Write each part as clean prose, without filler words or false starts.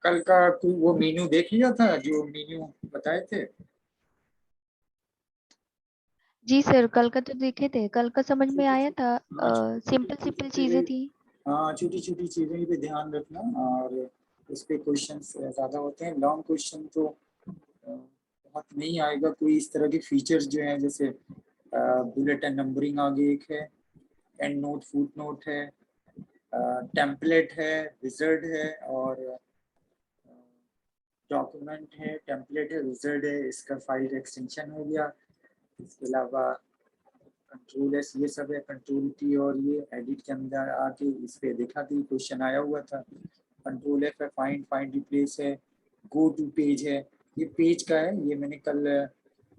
कल का वो मेन्यू देख लिया था जो मेन्यू बताए थे? जी सर, कल का तो देखे थे, कल का समझ में आया था। सिंपल सिंपल चीजें थी। हाँ, छोटी छोटी चीजें पे ध्यान रखना, और उस पे क्वेश्चन ज्यादा होते हैं। लॉन्ग क्वेश्चन तो बहुत नहीं आएगा। कोई इस तरह के फीचर्स जो हैं, जैसे बुलेट एंड नंबरिंग आगे एक है, एंड नोट, फुट नोट है, टेम्पलेट है, विजर्ड है, और डॉक्यूमेंट है, टेम्पलेट है, विजर्ड है, इसका फाइल एक्सटेंशन हो गया। इसके अलावा कंट्रोल एस, ये सब है। कंट्रोल टी और ये एडिट के अंदर आके इस पे देखा थी, क्वेश्चन आया हुआ था। कंट्रोल एफ है, फाइंड, फाइंड रिप्लेस है, गो टू पेज है। ये पेज का है, ये मैंने कल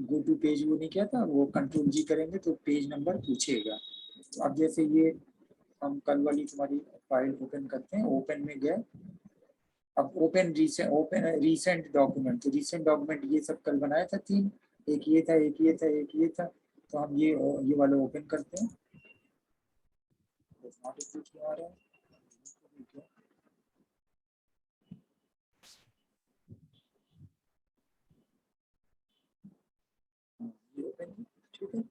गो टू पेज वो नहीं किया था, वो कंट्रोल जी करेंगे तो पेज नंबर पूछेगा। तो अब जैसे ये हम कल वाली तुम्हारी फाइल ओपन करते हैं, ओपन में गए, अब ओपन रीसेंट डॉक्यूमेंट, तो रीसेंट डॉक्यूमेंट ये सब कल बनाया था 3, एक ये था, एक ये था, एक ये था। तो हम ये वाला ओपन करते हैं। आ रहा है, ये ओपन, ठीक है।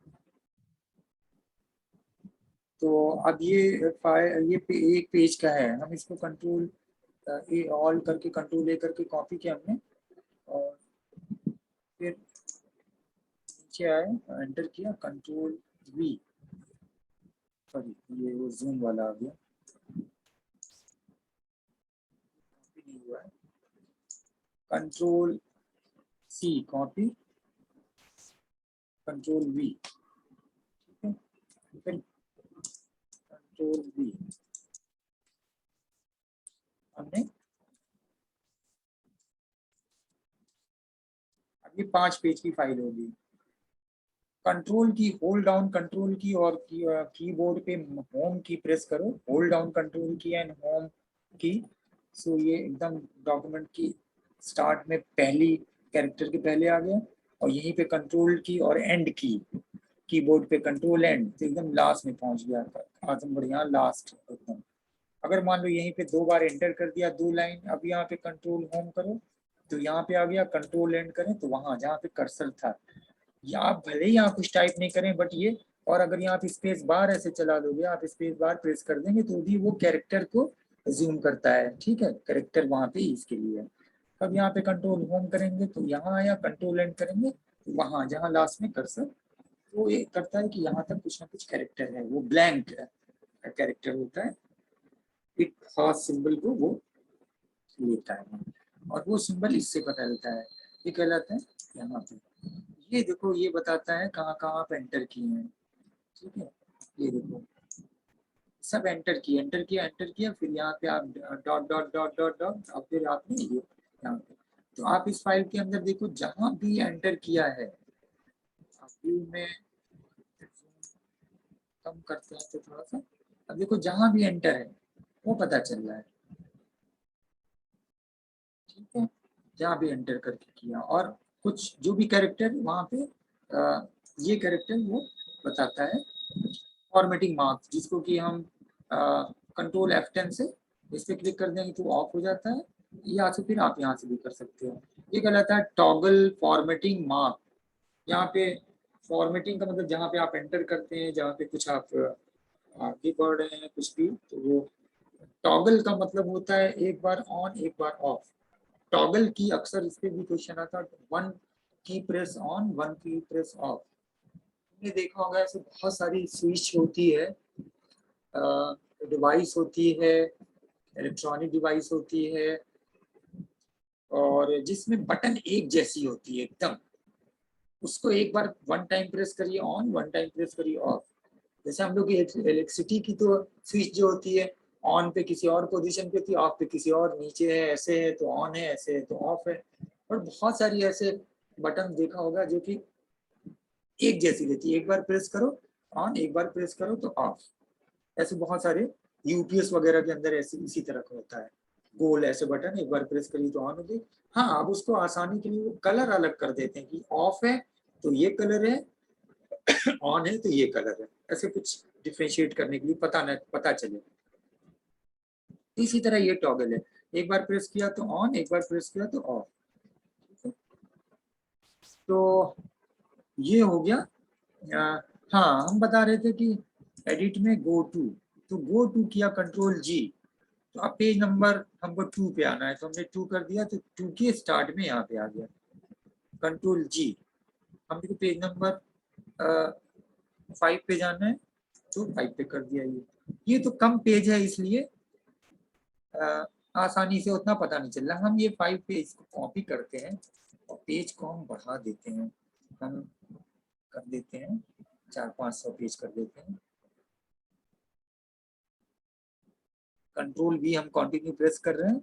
तो अब ये फाइल, एक पेज का है, हम इसको कंट्रोल ए ऑल करके, कंट्रोल ए करके कॉपी किया हमने, और फिर नीचे आए, एंटर किया, कंट्रोल वी, सॉरी ये वो जूम वाला आ गया, कॉपी नहीं हुआ है। Control C copy, control V, ठीक है, फिर कंट्रोल वी, हमने अब ये 5 पेज की फाइल होगी। कंट्रोल की होल्ड डाउन, कंट्रोल की और कीबोर्ड पे होम की प्रेस करो, होल्ड डाउन कंट्रोल की एंड होम की। सो ये एकदम डॉक्यूमेंट की स्टार्ट में पहली कैरेक्टर के पहले आ गया, और यहीं पे कंट्रोल की और एंड की, कीबोर्ड पे कंट्रोल एंड, तो एकदम लास्ट में पहुंच गया, आजम बढ़िया लास्ट एकदम। अगर मान लो यहीं पे 2 बार एंटर कर दिया, 2 लाइन, अब यहाँ पे कंट्रोल होम करो तो यहाँ पे आ गया, कंट्रोल एंड करें तो वहां जहाँ पे कर्सर था, या आप भले ही यहाँ कुछ टाइप नहीं करें बट ये, और अगर यहाँ पे स्पेस बार ऐसे चला दोगे, आप स्पेस बार प्रेस कर देंगे तो भी वो कैरेक्टर को जूम करता है, ठीक है, कैरेक्टर वहां पे इसके लिए। अब यहाँ पे कंट्रोल होम करेंगे तो यहाँ आया, कंट्रोल एंड करेंगे तो वहां जहाँ लास्ट में कर्सर, वो ये करता है कि यहाँ तक कुछ ना कुछ कैरेक्टर है, वो ब्लैंक कैरेक्टर होता है, एक खास सिंबल को वो लेता है, और वो सिंबल इससे बदलता है, ये कहलाता है यहाँ पे। ये देखो, ये बताता है कहाँ कहाँ आप एंटर किए हैं, ठीक है। ये देखो सब एंटर किए, एंटर किया, एंटर किया, फिर यहाँ पे आप dot dot dot dot dot, और फिर आपने ये यहाँ पे, तो आप इस फाइल के अंदर देखो जहां भी एंटर किया है, व्यू में कम करते हैं तो थोड़ा सा, अब देखो जहां भी एंटर है वो पता चल रहा है, ठीक है, जहाँ भी एंटर करके किया, और कुछ जो भी कैरेक्टर वहाँ पे ये कैरेक्टर वो बताता है। फॉर्मेटिंग मार्क्स, जिसको कि हम कंट्रोल F10 से इस पे क्लिक कर देंगे तो ऑफ हो जाता है, या तो फिर आप यहाँ से भी कर सकते हो। ये कहलाता है टॉगल फॉर्मेटिंग मार्क। यहाँ पे फॉर्मेटिंग का मतलब जहाँ पे आप एंटर करते हैं, जहाँ पे कुछ आप आगे बढ़ रहे हैं कुछ भी, तो वो टॉगल का मतलब होता है एक बार ऑन एक बार ऑफ। टॉगल की अक्सर इस पे भी क्वेश्चन आता है, 1 की प्रेस ऑन, 1 की प्रेस ऑफ। तुमने देखा होगा ऐसे बहुत सारी स्विच होती है, डिवाइस होती है, इलेक्ट्रॉनिक डिवाइस होती है, और जिसमें बटन एक जैसी होती है एकदम, उसको एक बार 1 टाइम प्रेस करिए ऑन, 1 टाइम प्रेस करिए ऑफ। जैसे हम लोग की इलेक्ट्रिसिटी की तो स्विच जो होती है, ऑन पे किसी और पोजीशन पे होती है, ऑफ पे किसी और, नीचे है ऐसे है तो ऑन है, ऐसे है तो ऑफ है। और बहुत सारी ऐसे बटन देखा होगा जो कि एक जैसी रहती है, एक बार प्रेस करो ऑन, एक बार प्रेस करो तो ऑफ। ऐसे बहुत सारे यूपीएस वगैरह के अंदर ऐसे इसी तरह का होता है, गोल ऐसे बटन, एक बार प्रेस करिए तो ऑन हो गई। हाँ, अब उसको आसानी के लिए वो कलर अलग कर देते हैं कि ऑफ है तो ये कलर है, ऑन है तो ये कलर है, ऐसे कुछ डिफरेंशिएट करने के लिए पता चले। इसी तरह ये टॉगल है, एक बार प्रेस किया तो ऑन, एक बार प्रेस किया तो ऑफ। तो ये हो गया। हाँ, हम बता रहे थे कि एडिट में गो टू, तो गो टू किया कंट्रोल जी, तो अब पेज नंबर हमको 2 पे आना है, तो हमने 2 कर दिया, तो 2 के स्टार्ट में यहाँ पे आ गया कंट्रोल जी। हमको तो पेज नंबर 5 पे जाना है, तो 5 पे कर दिया। ये तो कम पेज है, इसलिए आसानी से उतना पता नहीं चल रहा। हम ये 5 पे इसको कॉपी करते हैं और पेज को हम बढ़ा देते हैं, हम कर देते हैं 400-500 पेज कर देते हैं। कंट्रोल भी हम कंटिन्यू प्रेस कर रहे हैं।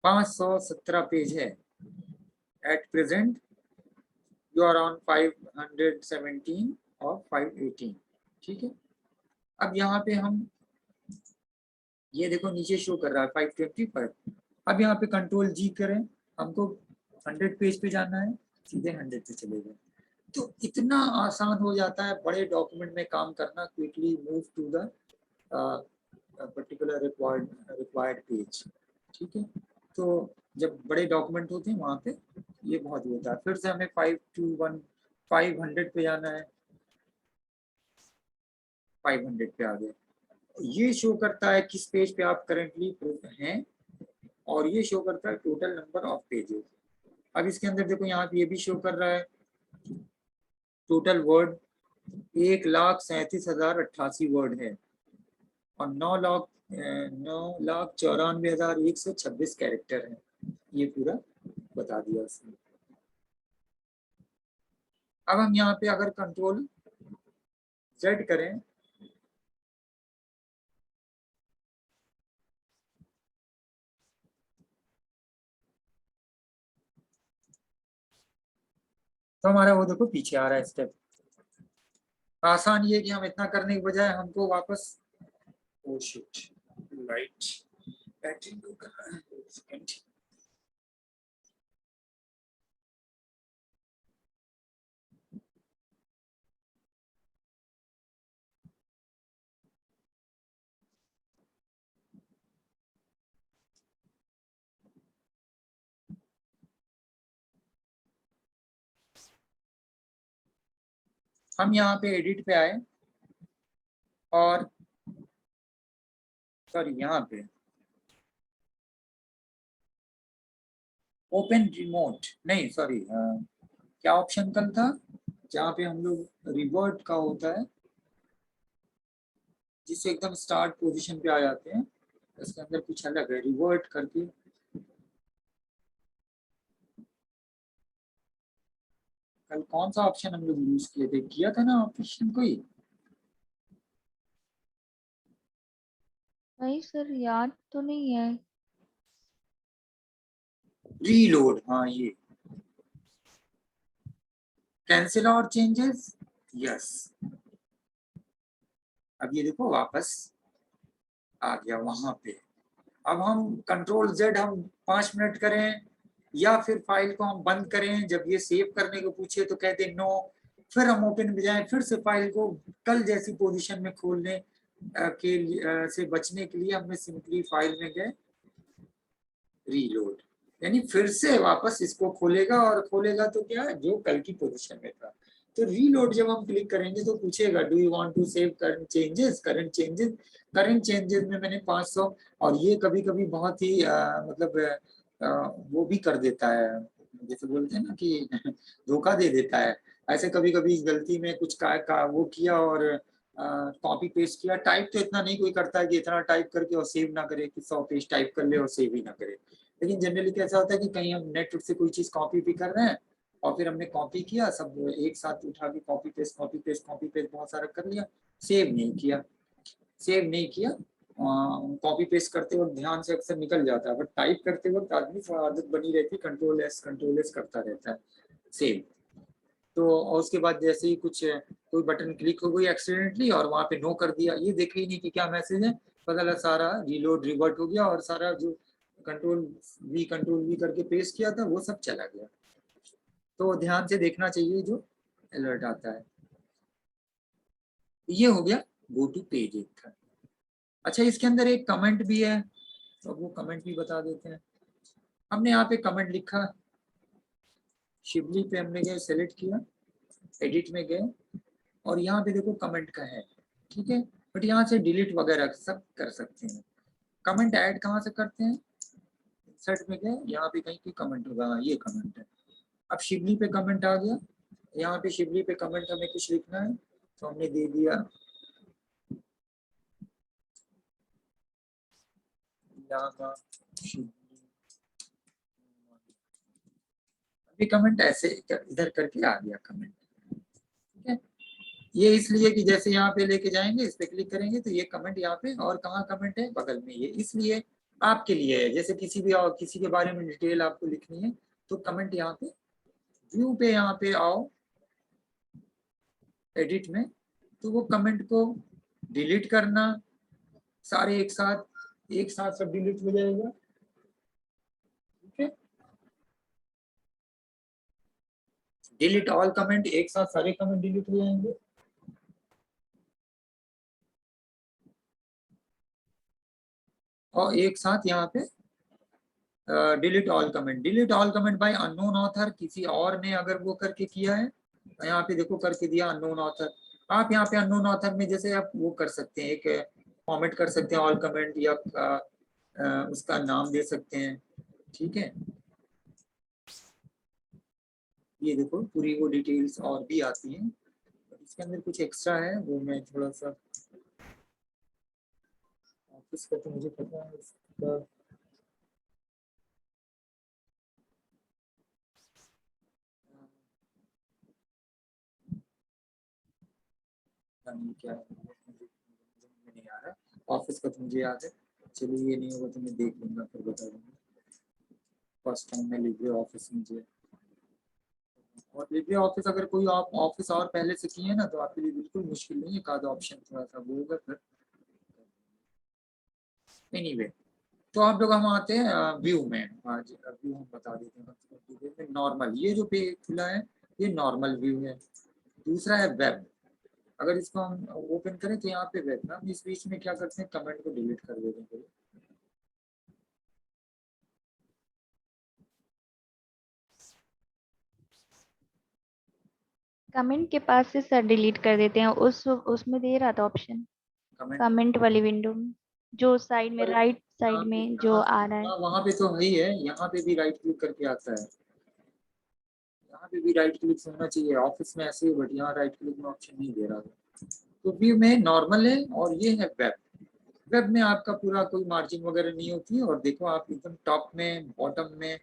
517 पेज है at present, you are on 517 और 518। ठीक है, अब यहाँ पे हम ये देखो नीचे शो कर रहा है 525। अब यहाँ पे कंट्रोल जी करें, हमको 100 पेज पे जाना है, सीधे 100 पे चले गए। तो इतना आसान हो जाता है बड़े डॉक्यूमेंट में काम करना, quickly move to the particular required page. ठीक है, तो जब बड़े डॉक्यूमेंट होते हैं वहां पे ये बहुत ही होता है। फिर से हमें 500 पे जाना है, 500 पे आ गए। ये शो करता है किस पेज पे आप करेंटली हैं, और ये शो करता है टोटल नंबर ऑफ पेजेस। अब इसके अंदर देखो यहाँ पे ये भी शो कर रहा है टोटल वर्ड 1,37,088 वर्ड है, और 9,94,126 कैरेक्टर है। ये पूरा बता दिया उसने। अब हम यहाँ पे अगर कंट्रोल जेड करें, तो हमारा वो देखो पीछे आ रहा है स्टेप। आसान ये कि हम इतना करने के बजाय हमको वापस, oh shit, light battery low कर रहा है, एक सेकंड। हम यहाँ पे एडिट पे आए, और सॉरी यहाँ पे ओपन रिमोट नहीं, सॉरी, क्या ऑप्शन कल था जहाँ पे हम लोग रिवर्ट का होता है, जिससे एकदम स्टार्ट पोजीशन पे आ जाते हैं। इसके अंदर कुछ अलग है, रिवर्ट करके। कल कौन सा ऑप्शन हम लोग यूज किए थे, किया था ना ऑप्शन कोई? नहीं सर, याद तो नहीं है। रीलोड, हाँ ये कैंसिल और चेंजेस, यस। अब ये देखो वापस आ गया वहां पे। अब हम कंट्रोल जेड हम 5 मिनट करें, या फिर फाइल को हम बंद करें, जब ये सेव करने को पूछे तो कहते नो, फिर हम ओपन में जाएं, फिर से फाइल को कल जैसी पोजीशन में खोलने से बचने के लिए हमने सिंपली फाइल में गए रीलोड, यानी फिर से वापस इसको खोलेगा, और खोलेगा तो क्या, जो कल की पोजीशन में था। तो रीलोड जब हम क्लिक करेंगे तो पूछेगा do you want to save current changes, current changes में मैंने 500, और ये कभी कभी बहुत ही मतलब वो भी कर देता है, जैसे बोलते हैं ना कि धोखा दे देता है। ऐसे कभी कभी गलती में कुछ का वो किया, और कॉपी पेस्ट किया। टाइप तो इतना नहीं कोई करता है कि इतना टाइप करके और सेव ना करे, कि 100 पेज टाइप कर ले और सेव ही ना करे। लेकिन जनरली कैसा होता है कि कहीं हम नेट से कोई चीज कॉपी भी कर रहे हैं, और फिर हमने कॉपी किया, सब एक साथ उठा के copy paste copy paste copy paste बहुत सारा कर लिया, सेव नहीं किया, सेव नहीं किया। कॉपी पेस्ट करते वक्त ध्यान से अक्सर निकल जाता है, बट टाइप करते वक्त आदमी थोड़ा आदत बनी रहती है, कंट्रोल एस करता रहता है सेव। तो और उसके बाद जैसे ही कुछ कोई बटन क्लिक हो गई एक्सीडेंटली और वहां पे नो कर दिया, ये देखे ही नहीं कि क्या मैसेज है, पता लगा सारा रीलोड रिवर्ट हो गया, और सारा जो कंट्रोल वी करके पेस्ट किया था वो सब चला गया। तो ध्यान से देखना चाहिए जो अलर्ट आता है। ये हो गया गो टू पेज एक था। अच्छा, इसके अंदर एक कमेंट भी है, तो वो कमेंट भी बता देते हैं। हमने यहाँ पे कमेंट लिखा, शिवली पे हमने गए, सेलेक्ट किया, एडिट में गए, और यहाँ पे देखो कमेंट का है, ठीक है। बट यहाँ से डिलीट वगैरह सब कर सकते हैं। कमेंट ऐड कहाँ से करते हैं, इंसर्ट में गए, यहाँ पे कहीं पे कमेंट होगा, ये कमेंट है। अब शिवली पे कमेंट आ गया, यहाँ पे शिवली पे कमेंट हमें कुछ लिखना है, तो हमने दे दिया अभी कमेंट ऐसे इधर करके आ गया कमेंट, ठीक है। ये इसलिए कि जैसे यहाँ पे लेके जाएंगे, इस पे क्लिक करेंगे तो ये कमेंट यहाँ पे, और कहाँ कमेंट है, बगल में, ये इसलिए आपके लिए है। जैसे किसी के बारे में डिटेल आपको लिखनी है, तो कमेंट यहाँ पे, व्यू पे यहाँ पे आओ, एडिट में, तो वो कमेंट को डिलीट करना, सारे एक साथ सब डिलीट हो जाएगा, ठीक है। डिलीट ऑल कमेंट, एक साथ सारे कमेंट डिलीट हो जाएंगे। और एक साथ यहाँ पे delete all comment by unknown author, किसी और ने अगर वो करके किया है, यहाँ पे देखो करके दिया अननोन ऑथर। आप यहाँ पे अननोन ऑथर में जैसे आप वो कर सकते हैं, एक फॉर्मेट कर सकते हैं ऑल कमेंट, या उसका नाम दे सकते हैं, ठीक है। ये देखो पूरी वो डिटेल्स और भी आती हैं, इसके अंदर कुछ एक्स्ट्रा है, वो मैं थोड़ा सा, ऑफिस का तो मुझे पता है, इसका क्या है, मुझे नहीं आ रहा। ऑफिस का तो मुझे याद है, चलिए ये नहीं होगा तो मैं देख लूंगा, फिर बता दूंगा। फर्स्ट टाइम मैं लिब्रे ऑफिस मुझे, और लिब्रे ऑफिस अगर कोई आप ऑफिस और पहले से किए ना, तो आपके लिए बिल्कुल मुश्किल नहीं है, एक ऑप्शन थोड़ा सा वो होगा फिर। एनीवे, तो आप लोग हम आते हैं व्यू में। आज व्यू हम बता देते हैं नॉर्मल, ये जो पेज खुला है ये नॉर्मल व्यू है। दूसरा है वेब, अगर इसको हम ओपन करें तो यहाँ पे वेब में हम इस बीच में क्या करते हैं, कमेंट को डिलीट कर देते हैं। कमेंट के पास से सर डिलीट कर देते हैं, उसमें दे रहा था ऑप्शन, कमेंट कमेंट वाली विंडो में, जो साइड में, राइट साइड में जो आ रहा है। वहां पे तो है ही है, यहाँ पे भी राइट क्लिक करके आता है, यहाँ पे भी राइट क्लिक होना चाहिए, ऑफिस में ऐसे ही, बट यहाँ राइट क्लिक में ऑप्शन नहीं दे रहा था। तो व्यू में नॉर्मल है, और ये है वेब। वेब में आपका पूरा कोई मार्जिन वगैरह नहीं होती है, और देखो आप एकदम टॉप में, बॉटम में,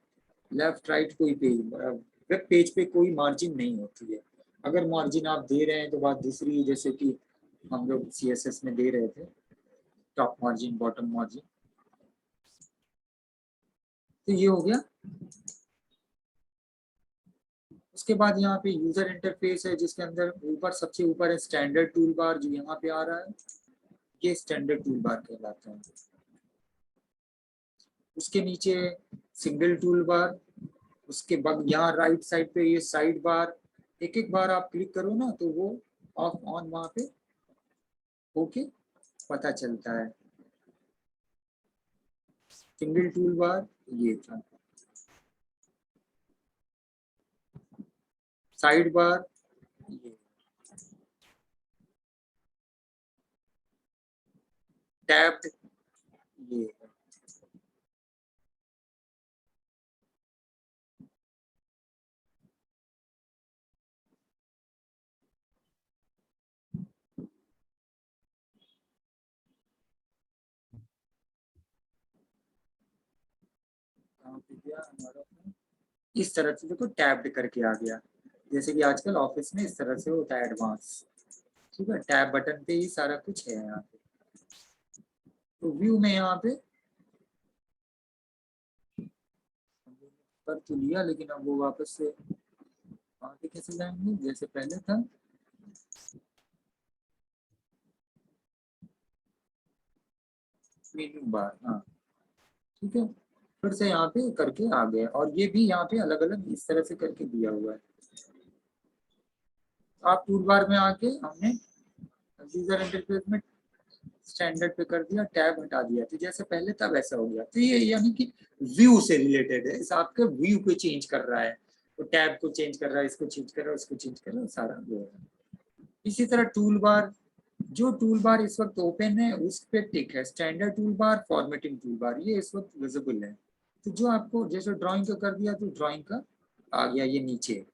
लेफ्ट राइट कोई पेज, वेब पेज पे कोई मार्जिन नहीं होती है। अगर मार्जिन आप दे रहे हैं तो बात दूसरी, जैसे कि हम लोग CSS में दे रहे थे टॉप मार्जिन, बॉटम मार्जिन, तो ये हो गया। उसके बाद यहाँ पे यूजर इंटरफेस है, जिसके अंदर ऊपर सबसे ऊपर है स्टैंडर्ड टूल बार, जो यहाँ पे आ रहा है, ये स्टैंडर्ड टूल बार कहलाता है। उसके नीचे सिंगल टूल बार, उसके बाद यहाँ राइट साइड पे ये साइड बार, एक एक बार आप क्लिक करो ना, तो वो ऑफ ऑन वहां पे ओके पता चलता है। सिंगल टूल बार ये था, साइड बार ये, टैब्ड ये है। कहाँ पे गया हमारा, इस तरह से देखो टैब्ड करके आ गया, जैसे कि आजकल ऑफिस में इस तरह से होता है एडवांस, ठीक है। टैब बटन पे ही सारा कुछ है यहाँ पे। तो व्यू में यहाँ पे कर तो लिया, लेकिन अब वो वापस से वहाँ पे कैसे जाएंगे, जैसे पहले था। मेन्यू बार, हाँ ठीक है, फिर से यहाँ पे करके आ गया, और ये भी यहाँ पे अलग अलग इस तरह से करके दिया हुआ है। आप टूल बार में आके हमने यूजर इंटरफेस में स्टैंडर्ड पे कर दिया, टैब हटा दिया, तो जैसे पहले था वैसा हो गया। तो ये यानी कि व्यू से रिलेटेड है, इस आपके व्यू को चेंज कर रहा है, तो टैब को चेंज कर रहा है, इसको चेंज कर रहा है, इसको चेंज कर रहा है, सारा वो है। इसी तरह टूल बार, जो टूल बार इस वक्त ओपन है उस पे टिक है, standard tool bar, formatting tool bar, ये इस वक्त विजिबल है। तो जो आपको जैसे ड्राइंग का कर दिया तो ड्राइंग का आ गया ये नीचे।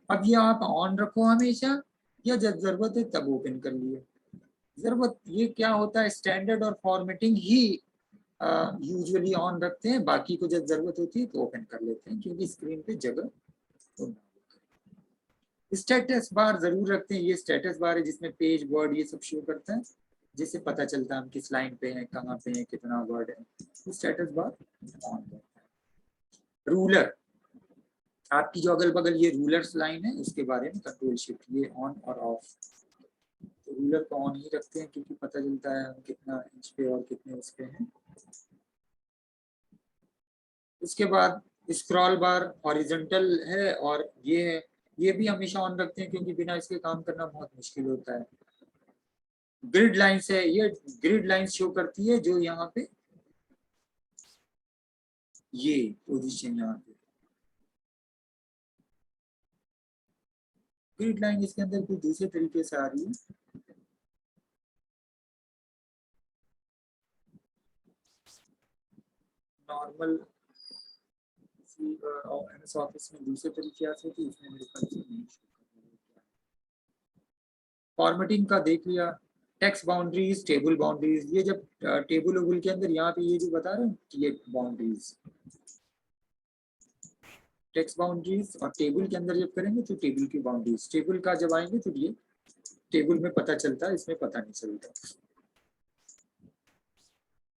अब ये आप ऑन रखो हमेशा, या जब जरूरत है तब ओपन कर लिए। जरूरत ये क्या होता है, स्टैंडर्ड और फॉर्मेटिंग ही यूजुअली ऑन रखते हैं, बाकी को जब जरूरत होती है तो ओपन कर लेते हैं, क्योंकि स्क्रीन पे जगह तो। स्टेटस बार जरूर रखते हैं, ये स्टेटस बार है जिसमें पेज वर्ड ये सब शो करता है, जिससे पता चलता है हम किस लाइन पे हैं, कहाँ पे हैं, कितना वर्ड है, तो स्टेटस बार ऑन रहता है। रूलर, आपकी जो अगल बगल ये रूलर्स लाइन है उसके बारे में कंट्रोल शिफ्ट, ये ऑन और ऑफ। तो रूलर को ऑन ही रखते हैं क्योंकि पता चलता है हम कितना इंच पे और कितने उस पे हैं। उसके बाद स्क्रॉल बार हॉरिजॉन्टल है, और ये है, ये भी हमेशा ऑन रखते हैं क्योंकि बिना इसके काम करना बहुत मुश्किल होता है। ग्रिड लाइंस है, ये ग्रिड लाइंस शो करती है जो यहाँ पे ये पोजीशन यहाँ पे ग्रिड लाइन, इसके अंदर कुछ दूसरे तरीके से आ रही है। नॉर्मल एमएस ऑफिस में दूसरे तरीके से थी, इसमें मेरे ख्याल से नहीं शो कर रही है। फॉर्मेटिंग का देख लिया। टेक्स्ट बाउंड्रीज, टेबल बाउंड्रीज, ये जब टेबल ओबल के अंदर यहाँ पे ये जो बता रहे हैं कि ये बाउंड्रीज, टेक्स्ट बाउंड्रीज, और टेबल के अंदर जब करेंगे तो टेबल की बाउंड्रीज, टेबल का जब आएंगे तो ये टेबल में पता चलता है, इसमें पता नहीं चलता।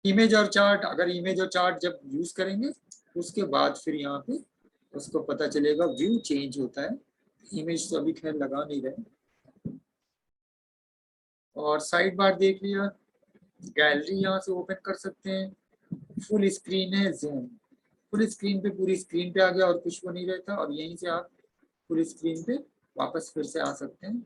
इमेज और चार्ट, अगर इमेज और चार्ट जब यूज करेंगे उसके बाद फिर यहाँ पे उसको पता चलेगा, व्यू चेंज होता है। इमेज तो अभी खैर लगा नहीं रहे। और साइड बार देख लिया, गैलरी यहाँ से ओपन कर सकते हैं, फुल स्क्रीन है, जूम, फुल स्क्रीन पे पूरी स्क्रीन पे आ गया और कुछ वो नहीं रहता, और यहीं से आप फुल स्क्रीन पे वापस फिर से आ सकते हैं।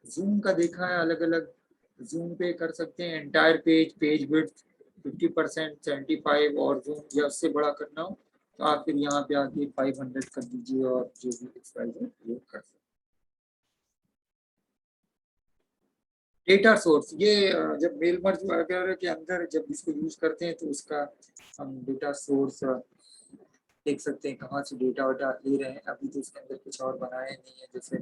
जूम का देखा है अलग अलग, जूम पे कर सकते हैं एंटायर पेज, पेज विड्थ 50%, 75, और जूम या उससे बड़ा करना हो तो आप फिर यहाँ पे आके 500 कर दीजिए, और जो भी एक्सरसाइज है वो कर सकते हैं। डेटा सोर्स, ये जब मेल मर्ज वगैरह के अंदर जब इसको यूज करते हैं तो उसका हम डेटा सोर्स देख सकते हैं, कहाँ से डेटा वाटा ले रहे हैं। अभी तो इसके अंदर कुछ और बनाया नहीं है, जैसे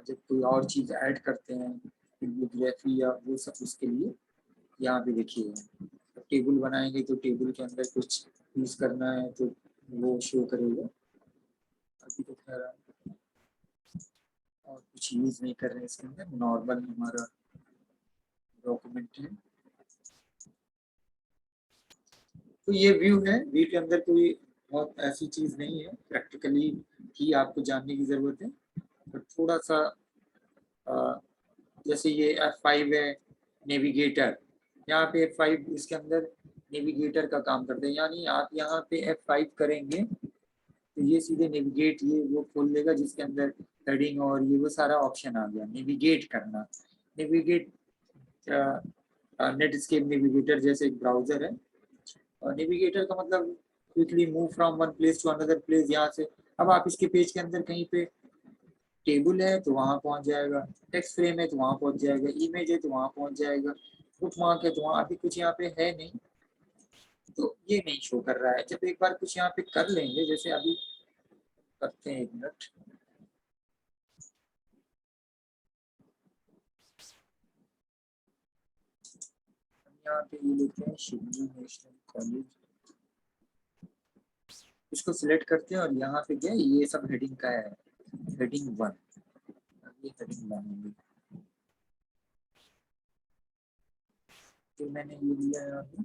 जब कोई और चीज ऐड करते हैं बिब्लियोग्राफी या वो सब, उसके लिए यहाँ पे देखिए टेबल बनाएंगे तो टेबल के अंदर कुछ यूज करना है तो वो शो करेगा। अभी तो खैर और कुछ यूज नहीं कर रहे हैं इसके अंदर, नॉर्मल हमारा डॉक्यूमेंट है। तो ये व्यू है, व्यू के अंदर कोई बहुत ऐसी चीज नहीं है, प्रैक्टिकली ही आपको जानने की जरूरत है। बट थोड़ा सा जैसे ये F5 है, नेविगेटर, यहाँ पे F5 इसके अंदर नेविगेटर का काम करते हैं, यानी आप यहाँ पे F5 करेंगे तो ये सीधे नेविगेट ये वो खोल देगा, जिसके अंदर हेडिंग और ये वो सारा ऑप्शन आ गया। नेविगेट करना, नेविगेट नेटस्केप नेविगेटर जैसे एक ब्राउजर है, और नेविगेटर का मतलब quickly move from one place to another place. यहाँ से अब आप इसके पेज के अंदर कहीं पे टेबल है तो वहां पहुंच जाएगा, टेक्स्ट फ्रेम है तो वहां पहुंच जाएगा, इमेज है तो वहां पहुंच जाएगा, बुक मार्क है तो वहां, अभी कुछ यहाँ पे है नहीं तो ये नहीं शो कर रहा है। जब एक बार कुछ यहाँ पे कर लेंगे, जैसे अभी करते हैं, 1 मिनट, यहाँ पे ये लेते हैं शिवजी नेशनल कॉलेज, इसको सिलेक्ट करते हैं और यहाँ पे क्या ये सब हेडिंग का है, हेडिंग 1, ये हेडिंग 1 होगी। तो मैंने ये लिया है अभी,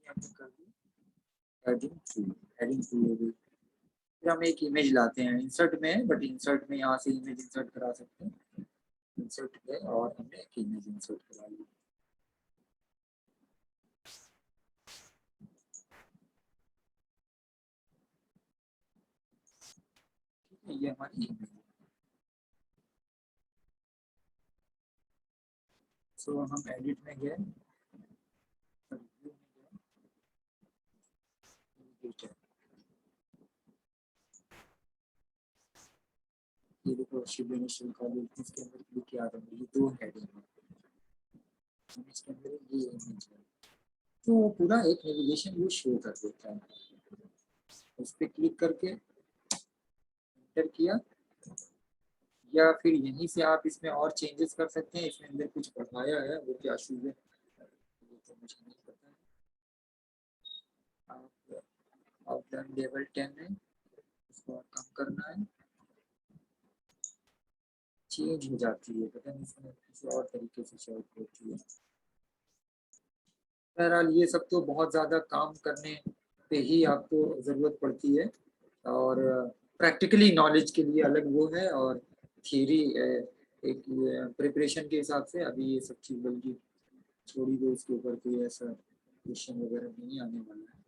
हमने कर दी हेडिंग 2, हेडिंग 2 हो गई। फिर हम एक इमेज लाते हैं, इंसर्ट में है बट इंसर्ट में यहाँ से इमेज इंसर्ट करा सकते हैं, इंसर्ट गए और हमने एक इमेज इंसर्ट करा ली। ये हमारी इमेज, सो हम एडिट में गए, ये देखो शिव इनिशियल कॉलेज, इसके अंदर क्लिक किया था, ये 2 हेडिंग है, इसके अंदर ये इमेज है, तो वो पूरा एक नेविगेशन व्यू शो कर देता है। उस पर क्लिक करके एंटर किया, या फिर यहीं से आप इसमें और चेंजेस कर सकते हैं। इसमें अंदर कुछ बढ़ाया है, वो क्या शूज है वो तो मुझे नहीं पता है। आप आउटलाइन लेवल 10 है, इसको और कम करना है, चेंज हो जाती है, पता नहीं इसमें किसी और तरीके से शो होती है। बहरहाल ये सब तो बहुत ज़्यादा काम करने पे ही आपको ज़रूरत पड़ती है, और प्रैक्टिकली नॉलेज के लिए अलग वो है, और थियरी एक प्रिपरेशन के हिसाब से अभी ये सब चीज़ बल्कि छोड़ी दो, इसके ऊपर कोई ऐसा क्वेश्चन वगैरह नहीं आने वाला है।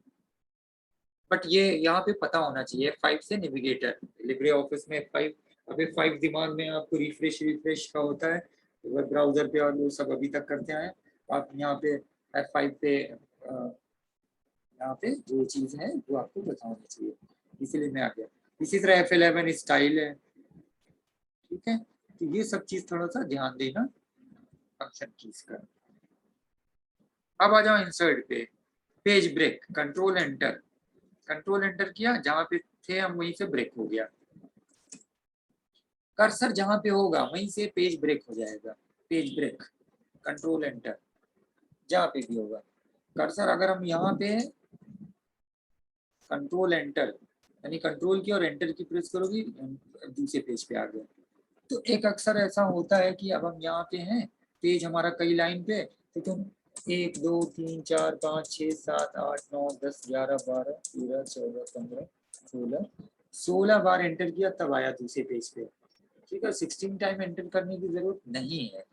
बट ये यहाँ पे पता होना चाहिए F5 से नेविगेटर, लिब्रे ऑफिस में F5, अब F5 दिमाग में आपको रिफ्रेश का होता है, वेब ब्राउजर पे, और वो सब अभी तक करते हैं। आप यहाँ पे F5 पे यहाँ पे जो चीज़ है वो आपको पता होनी चाहिए, इसीलिए मैं आ गया। इसी तरह F11 स्टाइल है, ठीक है, तो ये सब चीज़ थोड़ा सा ध्यान देना फंक्शन कीज का। अब आ जाओ इंसर्ट पे, पेज ब्रेक, कंट्रोल एंटर किया, जहां पे थे हम वहीं से ब्रेक हो गया। कर्सर जहां पे होगा वहीं से पेज ब्रेक हो जाएगा, पेज ब्रेक, कंट्रोल एंटर, जहां पे भी होगा कर्सर। अगर हम यहाँ पे कंट्रोल एंटर, यानी कंट्रोल की और एंटर की प्रेस करोगी, दूसरे पेज पे आ गया। तो एक अक्सर ऐसा होता है कि अब हम यहाँ पे हैं, पेज हमारा कई लाइन पे, तो तुम 1 2 3 4 5 6 7 8 9 10 11 12 13 14 15 16 बार एंटर किया, तब आया दूसरे पेज पे, ठीक है। 16 टाइम एंटर करने की जरूरत नहीं है,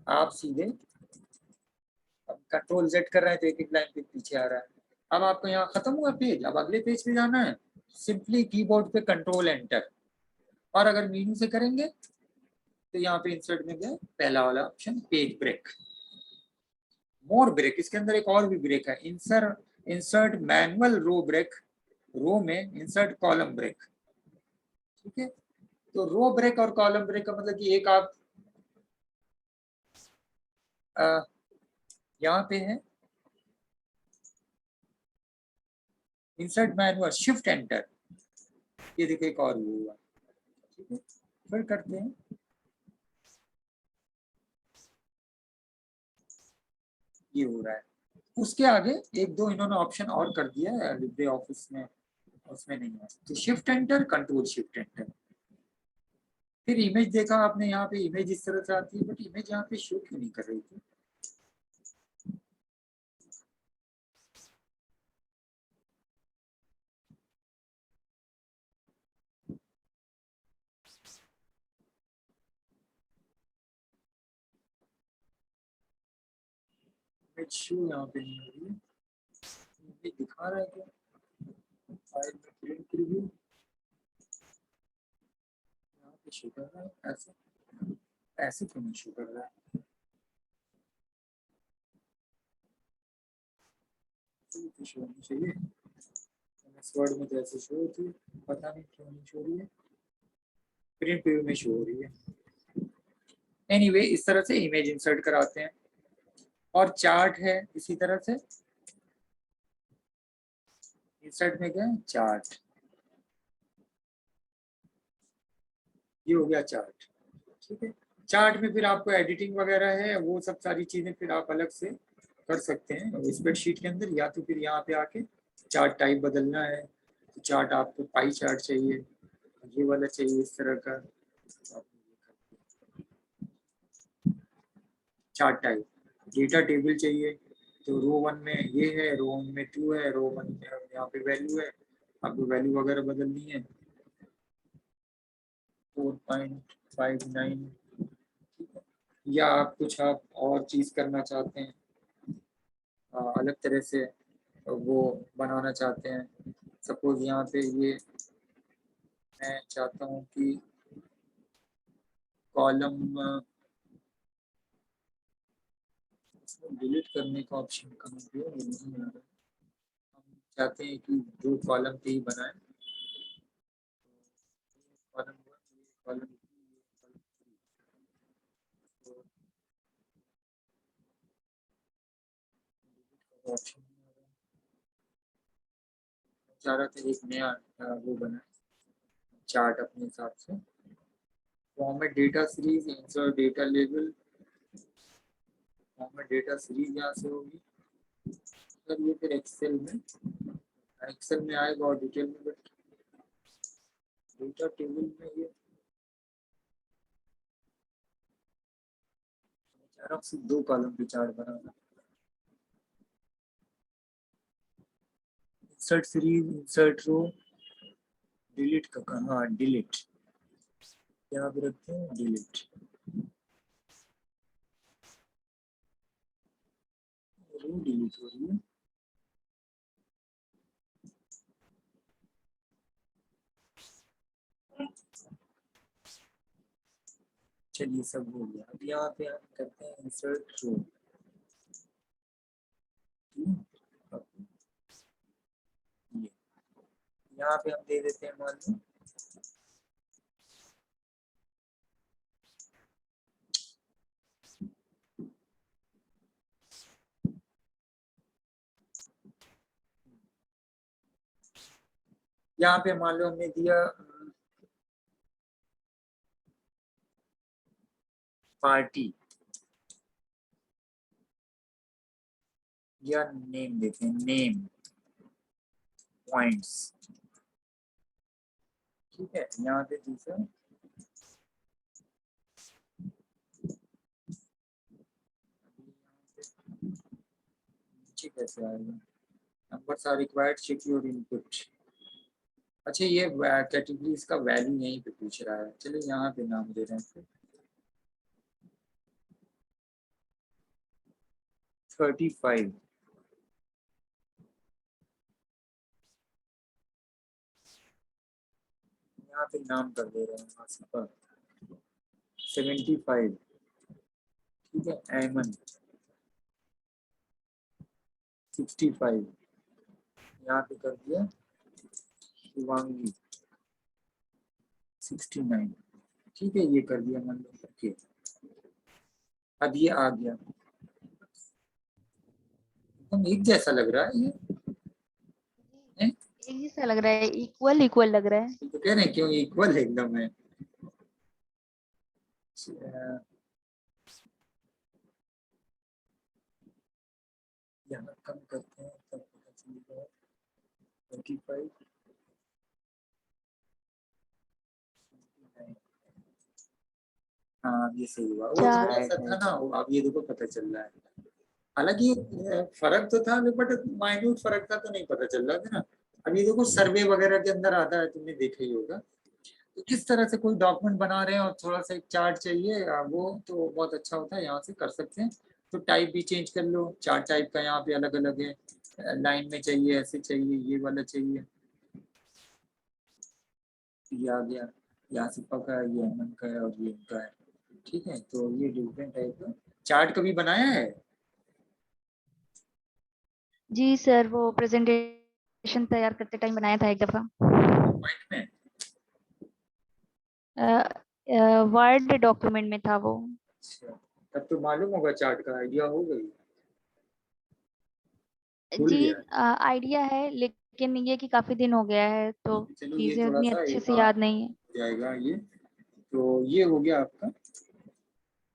आप सीधे अब कंट्रोल Z कर रहे हैं तो एक एक लाइन पे पीछे आ रहा है। अब आपको यहाँ खत्म हुआ पेज, अब अगले पेज पे जाना है, सिंपली कीबोर्ड पे कंट्रोल एंटर, और अगर मेनू से करेंगे तो यहाँ पे इंसर्ट में गए, पहला वाला ऑप्शन पेज ब्रेक, मोर ब्रेक, इसके अंदर एक और भी ब्रेक है, इंसर्ट मैनुअल रो ब्रेक, रो में इंसर्ट कॉलम ब्रेक, ठीक है। तो रो ब्रेक और कॉलम ब्रेक का मतलब कि एक आप यहाँ पे है इंसर्ट मैनुअल शिफ्ट एंटर, ये देखिए एक और हुआ, ठीक है। फिर करते हैं, ये हो रहा है। उसके आगे एक दो इन्होंने ऑप्शन और कर दिया है लिब्रे ऑफिस में, उसमें नहीं है, तो shift enter, control shift enter. फिर इमेज देखा आपने, यहाँ पे इमेज इस तरह से आती है, बट इमेज यहाँ पे शो क्यों नहीं कर रही थी? इमेज शो यहाँ पे नहीं हो रही है, इमेज दिखा रहा है क्या फाइल में? प्रिंट प्रीव्यू यहाँ पे शो कर रहा है, ऐसे ऐसे क्यों नहीं शो कर रहा है? तो शो होनी चाहिए, वर्ड में तो ऐसे शो होती है, पता नहीं क्यों नहीं शो रही है, प्रिंट प्रीव्यू में शो हो रही है। एनीवे, इस तरह से इमेज इंसर्ट कराते हैं। और चार्ट है इसी तरह से, इंसर्ट में गए चार्ट, ये हो गया चार्ट, ठीक है। चार्ट में फिर आपको एडिटिंग वगैरह है, वो सब सारी चीजें फिर आप अलग से कर सकते हैं स्प्रेडशीट के अंदर, या तो फिर यहाँ पे आके चार्ट टाइप बदलना है, तो चार्ट आपको पाई चार्ट चाहिए, ये वाला चाहिए इस तरह का चार्ट टाइप, डेटा टेबल चाहिए, तो रो 1 में ये है, रो 1 में 2 है, रो 1 में यहाँ पे वैल्यू है, आपको वैल्यू वगैरह बदलनी है 4.59, या आप कुछ आप और चीज करना चाहते हैं, अलग तरह से वो बनाना चाहते हैं। सपोज यहाँ पे ये मैं चाहता हूँ कि कॉलम डिलीट करने का ऑप्शन कहाँ पे है? ये नहीं आ रहा। हम चाहते हैं कि दो कॉलम पे ही बनाए, column one, column to, option चाह रहा था एक नया वो बनाए चार्ट अपने हिसाब से। Format data series, insert data label, format data series यहाँ से होगी। सर ये फिर एक्सेल में आएगा और डिटेल में, बट डेटा टेबल में ये चार आप सिर्फ दो कॉलम पे चार्ट बनाना। Insert series, insert row, delete का कहाँ, डिलीट यहाँ पे रखते हैं, डिलीट रो डिलीट हो रही है। चलिए सब हो गया। अब यहाँ पे हम करते हैं इंसर्ट रो। ये यहाँ पे हम दे देते हैं मान लो यहाँ पे मान लो हमने दिया पार्टी या नेम देते हैं, नेम पॉइंट्स। ठीक है, यहाँ पे दूसरा नीचे कैसे आएगा, numbers are required, check your input. अच्छा ये कैटेगरीज का वैल्यू यहीं पे पूछ रहा है। चलिए यहाँ पे नाम दे रहे हैं 35। यहाँ पे नाम कर दे रहे हैं आसिफा 75। ठीक है, एमन 65, यहाँ पे कर दिया शिवांगी 69। ठीक है, ये कर दिया मान लो। ओके, अब ये आ गया, एकदम एक जैसा लग रहा है ये है? एक जैसा लग रहा है, इक्वल इक्वल लग रहा है। तो कह रहे हैं क्यों इक्वल है एकदम है। अच्छा, यहाँ कम करते हैं तब पता चलेगा 25। हाँ ये सही हुआ, वो थोड़ा सा था ना, अब ये देखो पता चल रहा है। हालांकि फर्क तो था, बट माइन्यूट फर्क था तो नहीं पता चल रहा था ना। अब ये देखो सर्वे वगैरह के अंदर आता है, तुमने देखा ही होगा। तो किस तरह से कोई डॉक्यूमेंट बना रहे हैं और थोड़ा सा एक चार्ट चाहिए, वो तो बहुत अच्छा होता है, यहाँ से कर सकते हैं। तो टाइप भी चेंज कर लो, चार्ट टाइप का यहाँ पे अलग अलग है, लाइन में चाहिए, ऐसे चाहिए, ये वाला चाहिए, ये आ गया, यहाँ से पका है, ये अमन का है और ये इनका है। ठीक है, तो ये डिफरेंट टाइप का चार्ट कभी बनाया है जी सर, वो प्रेजेंटेशन तैयार करते टाइम बनाया था एक दफा। पॉइंट में? वर्ड डॉक्यूमेंट में था वो। अच्छा, तब तो मालूम होगा, चार्ट का आइडिया हो गई, भूल जी गया। आइडिया है, लेकिन ये कि काफी दिन हो गया है तो चलो ये चीजें थोड़ा उतनी सा अच्छे एक से बार याद नहीं है। हो जाएगा ये। तो ये हो गया आपका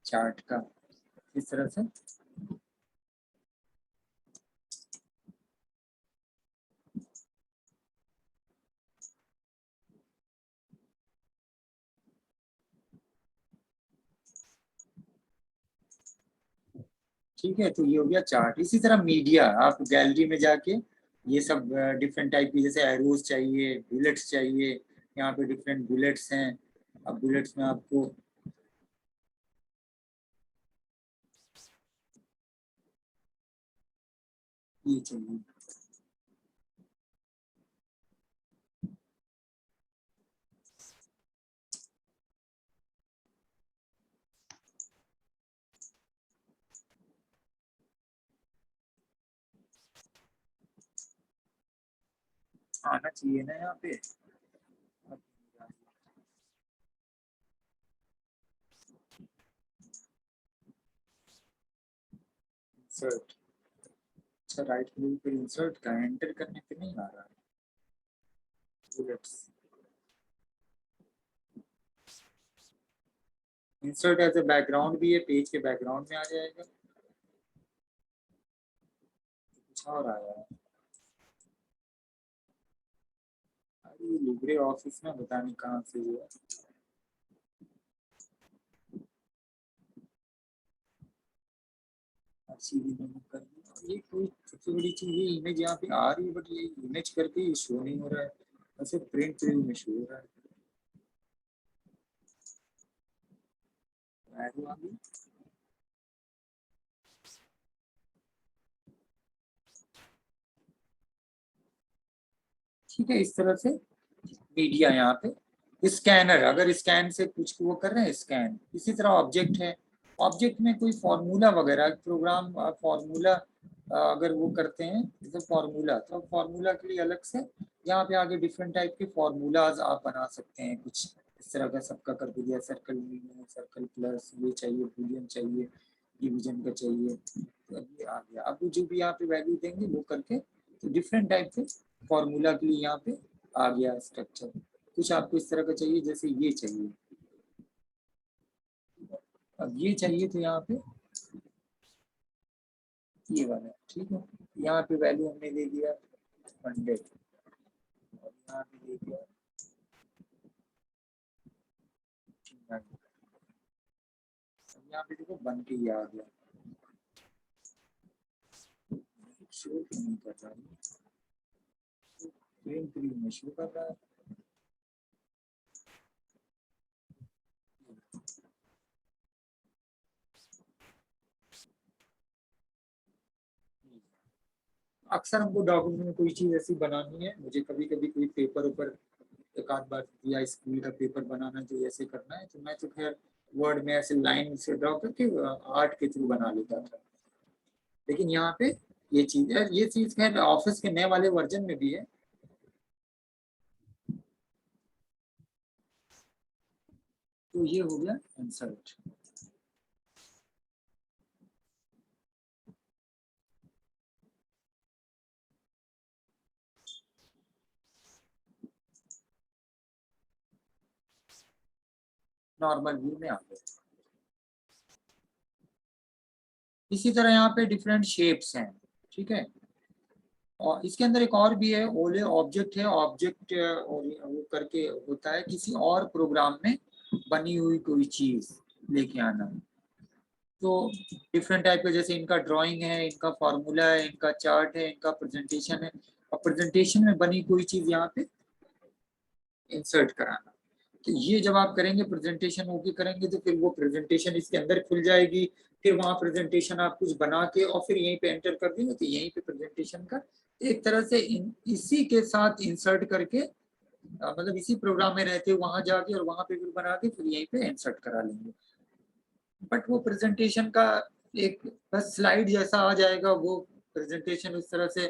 चार्ट का, इस तरह से। ठीक है, तो ये हो गया चार्ट। इसी तरह मीडिया, आप गैलरी में जाके ये सब डिफरेंट टाइप की, जैसे एरोज चाहिए, बुलेट्स चाहिए, यहाँ पे डिफरेंट बुलेट्स हैं। अब बुलेट्स में आपको ये चाहिए, आना चाहिए ना यहाँ पे। इंसर्ट, अच्छा राइट क्लिक पे इंसर्ट का एंटर करने पे नहीं आ रहा है। Bullets, insert as a background भी है, पेज के बैकग्राउंड में आ जाएगा। कुछ और आया है, अरे लिब्रे ऑफिस में पता नहीं कहाँ से हुआ। सीधी मैंने कर दी। ये कोई सबसे बड़ी चीज, ये इमेज यहाँ पे आ रही है बट ये इमेज करके ये शो नहीं हो रहा है, ऐसे प्रिंट व्यू में शो हो रहा है। arrow आ गई। ठीक है, इस तरह से मीडिया यहाँ पे स्कैनर, अगर स्कैन से कुछ वो कर रहे हैं स्कैन। इसी तरह ऑब्जेक्ट है, ऑब्जेक्ट में कोई फॉर्मूला वगैरह प्रोग्राम फॉर्मूला अगर वो करते हैं जैसे फॉर्मूला, तो फॉर्मूला के लिए अलग से यहाँ पे आगे डिफरेंट टाइप के फॉर्मूलाज आप बना सकते हैं। कुछ इस तरह का सबका कर दिया, सर्कल सर्कल प्लस ये चाहिए, बूलियन चाहिए, डिवीजन का चाहिए, तो अब ये आ गया। अब जो भी यहाँ पे वैल्यू देंगे वो करके तो डिफरेंट टाइप के फॉर्मूला के लिए यहाँ पे आ गया स्ट्रक्चर। कुछ आपको इस तरह का चाहिए, जैसे ये चाहिए, अब ये चाहिए तो यहाँ पे ये वाला, ठीक है। यहाँ पे वैल्यू हमने दे दिया 100 और यहाँ पे दे दिया 200। अब यहाँ पे देखो बन के ये आ गया, शो क्यों नहीं कर रहा है, फ्रेम 3 में शो कर रहा है। अक्सर हमको डॉक्यूमेंट में कोई चीज ऐसी बनानी है, मुझे कभी कभी कोई पेपर ऊपर एक आध बार या स्कूल का पेपर बनाना तो ऐसे करना है, तो मैं तो खैर वर्ड में ऐसे लाइन से ड्रॉ करके आर्ट के थ्रू बना लेता था। लेकिन यहाँ पे ये चीज है, ये चीज खैर ऑफिस के नए वाले वर्जन में भी है। तो ये हो गया इंसर्ट। नॉर्मल व्यू में आ गए। इसी तरह यहाँ पे डिफरेंट शेप्स हैं, ठीक है। और इसके अंदर एक और भी है, ओले ऑब्जेक्ट है, ऑब्जेक्ट वो करके होता है किसी और प्रोग्राम में बनी हुई कोई चीज लेके आना। तो डिफरेंट टाइप के, जैसे इनका ड्राइंग है, इनका फॉर्मूला है, इनका चार्ट है, इनका प्रेजेंटेशन है, और प्रेजेंटेशन में बनी कोई चीज यहाँ पे इंसर्ट कराना। तो ये जब आप करेंगे प्रेजेंटेशन ओके करेंगे तो फिर वो प्रेजेंटेशन इसके अंदर खुल जाएगी। फिर वहां प्रेजेंटेशन आप कुछ बना के और फिर यहीं पे एंटर कर देंगे तो यहीं पे प्रेजेंटेशन का एक तरह से इसी के साथ इंसर्ट करके मतलब इसी प्रोग्राम में रहते वहां जाके और वहां पे फिर बना के फिर यहीं पे इंसर्ट करा लेंगे। बट वो प्रेजेंटेशन का एक बस स्लाइड जैसा आ जाएगा, वो प्रेजेंटेशन उस तरह से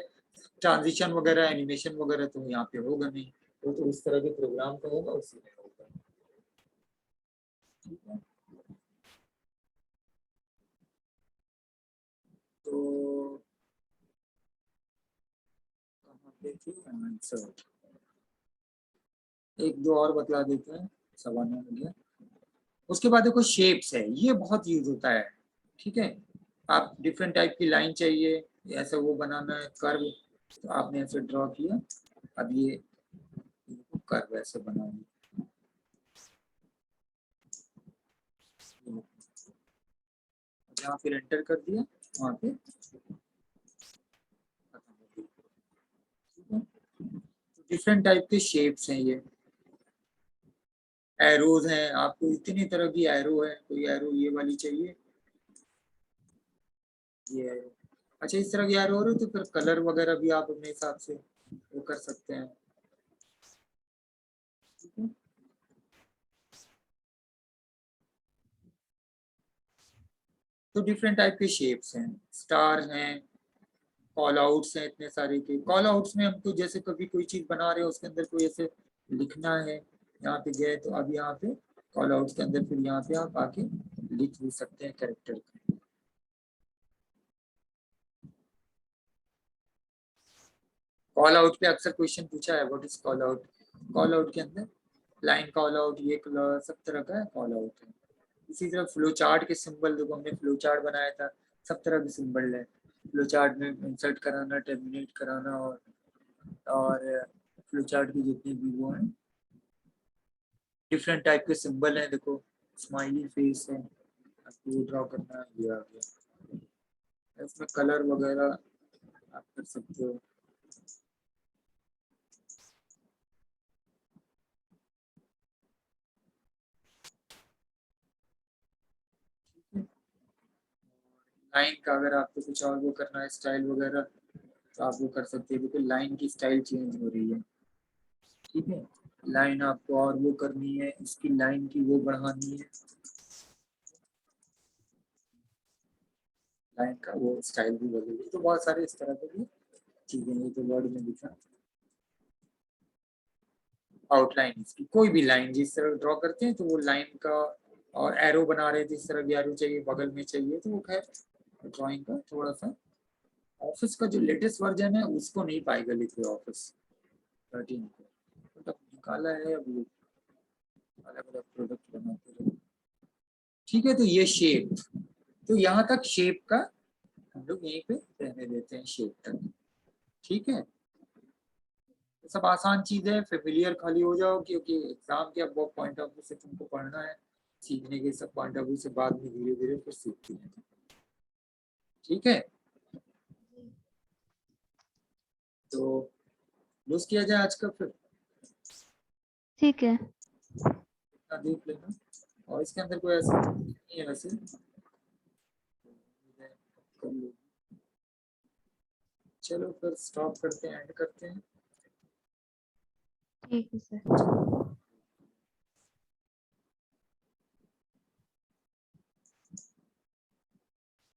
ट्रांजिशन वगैरह एनिमेशन वगैरह तो यहाँ पे होगा नहीं। वो तो उस तरह के प्रोग्राम का होगा, उसी में होगा। ठीक है, तो कहाँ पे थी आंसर, एक दो और बतला देते हैं, 9:15 हो गया। उसके बाद देखो शेप्स है, ये बहुत यूज होता है, ठीक है। आप डिफरेंट टाइप की लाइन चाहिए, ऐसा वो बनाना है कर्व, तो आपने ऐसे ड्रॉ किया, अब ये कर्व ऐसे बनाएंगे, जहाँ फिर एंटर कर दिया वहाँ पे डिफरेंट टाइप के शेप्स हैं ये। एरोज हैं, आपको इतनी तरह की एरो है, कोई एरो ये वाली चाहिए, ये एरो। अच्छा इस तरह की एरो हो रही तो फिर कलर वगैरह भी आप अपने हिसाब से वो कर सकते हैं, ठीक है। तो डिफरेंट टाइप के शेप्स हैं, स्टार हैं, कॉल आउट्स हैं इतने सारे के। कॉल आउट्स में हमको जैसे कभी कोई चीज बना रहे हो उसके अंदर कोई ऐसे लिखना है, यहाँ पे गए तो अब यहाँ पे कॉल आउट्स के अंदर फिर यहाँ पे आप आके लिख भी सकते हैं कैरेक्टर को। कॉल आउट पे अक्सर क्वेश्चन पूछा है, what is call out. Call out के अंदर लाइन कॉल आउट, ये सब तरह का कॉल आउट है। इसी तरह फ्लो चार्ट के सिंबल, देखो हमने फ्लो चार्ट बनाया था, सब तरह के सिंबल है फ्लो चार्ट में, इंसर्ट कराना, टर्मिनेट कराना, और फ्लो चार्ट की जितने भी वो हैं डिफरेंट टाइप के सिंबल हैं। देखो स्माइली फेस है, आपको ड्रॉ करना है, ये आ गया। इसमें कलर वगैरह आप कर सकते हो। लाइन का अगर आपको कुछ और वो करना है स्टाइल वगैरह तो आप वो कर सकते हैं। बिल्कुल लाइन की स्टाइल चेंज हो रही है, ठीक है। लाइन आपको और वो करनी है, इसकी लाइन की वो बढ़ानी है, लाइन का वो स्टाइल भी बदलेगी। तो बहुत सारे इस तरह के भी चीजें, ये तो वर्ड में लिखा आउटलाइन, इसकी कोई भी लाइन जिस तरह ड्रॉ करते हैं तो वो लाइन का, और एरो बना रहे हैं जिस तरह भी एरो चाहिए, बगल में चाहिए, तो वो खैर ड्राइंग का थोड़ा सा ऑफिस का जो लेटेस्ट वर्जन है उसको नहीं पाएगा लिखे ऑफिस 13 को, मतलब निकाला है अब वो अलग अलग प्रोडक्ट बनाते रहे। ठीक है, तो ये शेप, तो यहाँ तक शेप का हम लोग यहीं पे रहने देते हैं, शेप तक। ठीक है, तो सब आसान चीज है, फेमिलियर खाली हो जाओ, क्योंकि एग्जाम के अब वो पॉइंट ऑफ व्यू से तुमको पढ़ना है, सीखने के सब पॉइंट ऑफ व्यू से बाद में धीरे धीरे फिर सीखती है। ठीक है, तो लूज किया जाए आज का फिर, ठीक है। इतना देख लेना। और इसके अंदर कोई ऐसा नहीं है वैसे, कर लो। चलो फिर स्टॉप करते हैं, एंड करते हैं। ठीक है सर।